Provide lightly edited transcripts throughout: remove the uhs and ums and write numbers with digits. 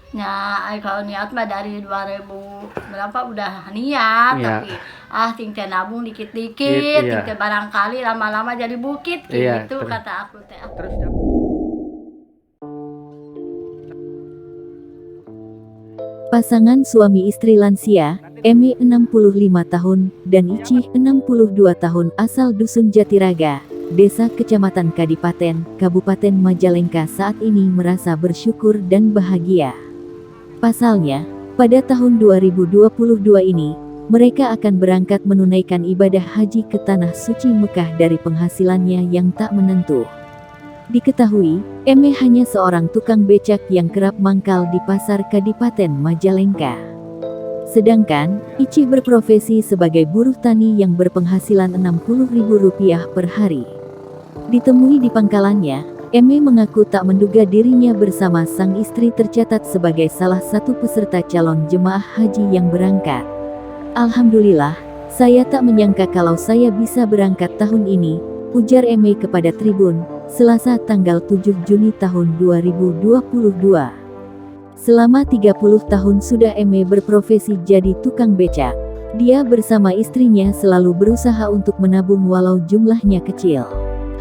Nah, kalau niat mah dari 2000 berapa udah niat, Iya. tapi ting teh nabung dikit-dikit, ting Iya. teh barangkali lama-lama jadi bukit Iya, gitu kata aku teh. terus Pasangan suami istri lansia, Emi 65 tahun, dan Icih 62 tahun asal Dusun Jatiraga, Desa Kecamatan Kadipaten, Kabupaten Majalengka saat ini merasa bersyukur dan bahagia. Pasalnya, pada tahun 2022 ini, mereka akan berangkat menunaikan ibadah haji ke Tanah Suci Mekah dari penghasilannya yang tak menentu. Diketahui, Eme hanya seorang tukang becak yang kerap mangkal di pasar Kadipaten Majalengka. Sedangkan, Icih berprofesi sebagai buruh tani yang berpenghasilan Rp60.000 per hari. Ditemui di pangkalannya, Eme mengaku tak menduga dirinya bersama sang istri tercatat sebagai salah satu peserta calon jemaah haji yang berangkat. Alhamdulillah, saya tak menyangka kalau saya bisa berangkat tahun ini, ujar Eme kepada Tribun, Selasa tanggal 7 Juni tahun 2022. Selama 30 tahun sudah Eme berprofesi jadi tukang becak. Dia bersama istrinya selalu berusaha untuk menabung walau jumlahnya kecil.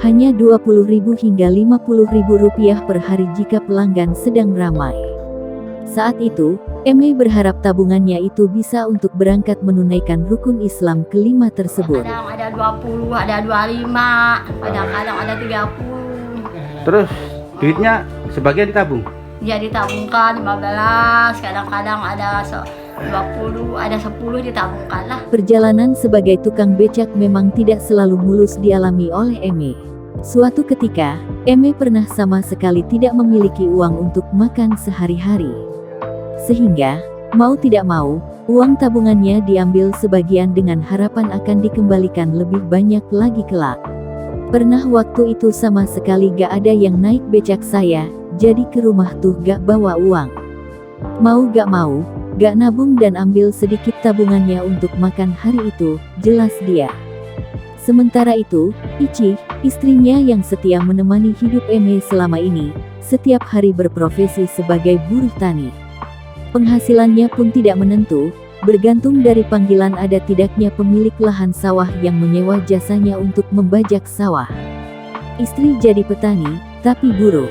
Hanya Rp20.000 hingga Rp50.000 per hari jika pelanggan sedang ramai. Saat itu, Eme berharap tabungannya itu bisa untuk berangkat menunaikan rukun Islam kelima tersebut. Kadang ada 20, ada 25, kadang-kadang ada 30. Terus duitnya sebagian ditabung. Ya ditabungkan 15, kadang-kadang ada 20, ada 10 ditabungkan lah. Perjalanan sebagai tukang becak memang tidak selalu mulus dialami oleh Eme. Suatu ketika, Eme pernah sama sekali tidak memiliki uang untuk makan sehari-hari. Sehingga, mau tidak mau, uang tabungannya diambil sebagian dengan harapan akan dikembalikan lebih banyak lagi kelak. Pernah waktu itu sama sekali gak ada yang naik becak saya, jadi ke rumah tuh gak bawa uang. Mau gak nabung dan ambil sedikit tabungannya untuk makan hari itu, jelas dia. Sementara itu, Icih, istrinya yang setia menemani hidup Eme selama ini, setiap hari berprofesi sebagai buruh tani. Penghasilannya pun tidak menentu, bergantung dari panggilan ada tidaknya pemilik lahan sawah yang menyewa jasanya untuk membajak sawah. Istri jadi petani, tapi buruh.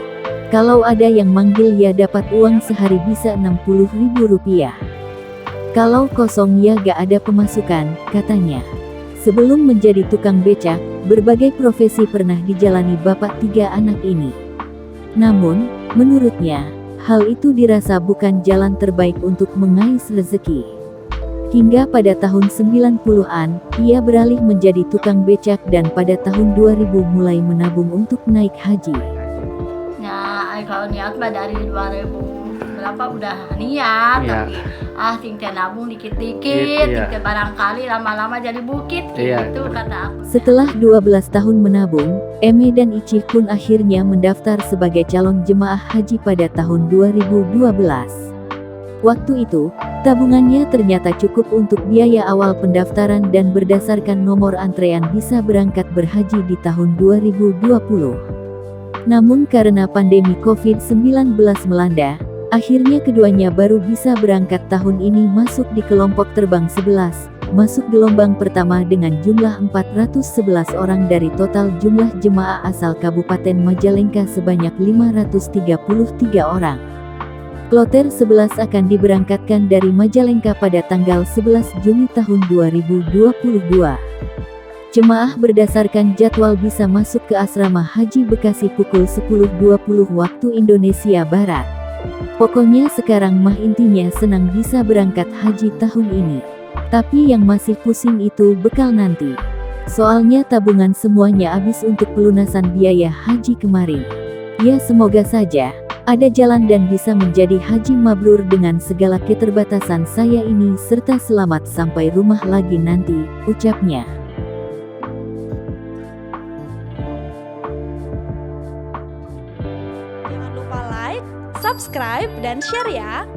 Kalau ada yang manggil ya dapat uang sehari bisa Rp60.000. Kalau kosong ya gak ada pemasukan, katanya. Sebelum menjadi tukang becak, berbagai profesi pernah dijalani bapak 3 anak ini. Namun, menurutnya, hal itu dirasa bukan jalan terbaik untuk mengais rezeki. Hingga pada tahun 90-an, ia beralih menjadi tukang becak dan pada tahun 2000 mulai menabung untuk naik haji. Nah, kalau niat mah dari 2000 berapa udah niat, Iya. tapi ting teh nabung dikit-dikit, Iya. ting teh barangkali lama-lama jadi bukit Iya, gitu kata aku. Setelah 12 tahun menabung, Eme dan Icih pun akhirnya mendaftar sebagai calon jemaah haji pada tahun 2012. Waktu itu, tabungannya ternyata cukup untuk biaya awal pendaftaran dan berdasarkan nomor antrean bisa berangkat berhaji di tahun 2020. Namun karena pandemi COVID-19 melanda, akhirnya keduanya baru bisa berangkat tahun ini masuk di kelompok terbang 11, masuk gelombang pertama dengan jumlah 411 orang dari total jumlah jemaah asal Kabupaten Majalengka sebanyak 533 orang. Kloter 11 akan diberangkatkan dari Majalengka pada tanggal 11 Juni tahun 2022. Jemaah berdasarkan jadwal bisa masuk ke asrama haji Bekasi pukul 10.20 waktu Indonesia Barat. Pokoknya sekarang mah intinya senang bisa berangkat haji tahun ini. Tapi yang masih pusing itu bekal nanti. Soalnya tabungan semuanya habis untuk pelunasan biaya haji kemarin. Ya semoga saja ada jalan dan bisa menjadi haji mabrur dengan segala keterbatasan saya ini serta selamat sampai rumah lagi nanti, ucapnya. Jangan lupa like, subscribe, dan share ya!